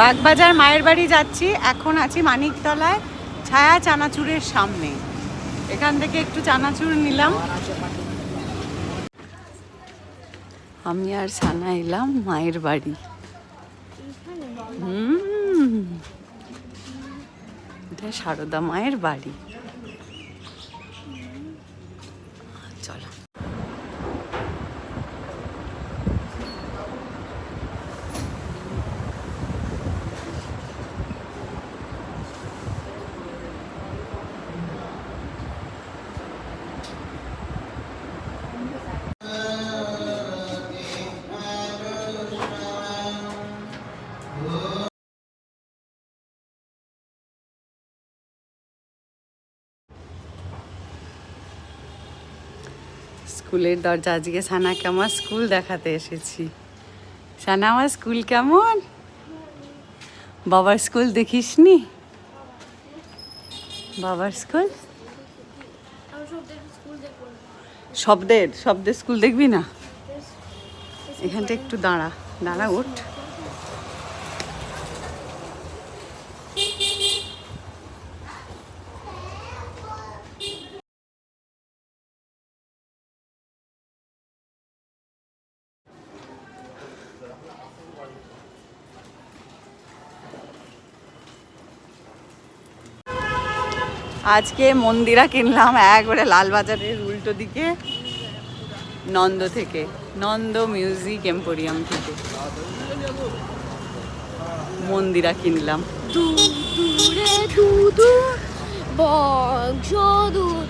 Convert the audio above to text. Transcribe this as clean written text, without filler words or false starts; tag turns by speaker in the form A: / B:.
A: বাগবাজার মায়ের বাড়ি যাচ্ছি। এখন আছি মানিকতলায় ছায়া চানাচুরের সামনে। এখান থেকে একটু চানাচুর নিলাম। আমি আর সানা এলাম মায়ের বাড়ি। এটা সারদা মায়ের বাড়ি। চলো। স্কুলের দরজা, আজকে সানাকে আমার স্কুল দেখাতে এসেছি। সানা, আমার স্কুল কেমন? বাবার স্কুল দেখিসনি? বাবার স্কুল? শব্দের স্কুল দেখবি না? এখানটা একটু দাঁড়া ওঠ। আজকে মন্দিরা কিনলাম একবারে লালবাজারের উল্টো দিকে, নন্দ থেকে, নন্দ মিউজিক এম্পোরিয়াম থেকে মন্দিরা কিনলাম।
B: দূরে দূর বংশ দূর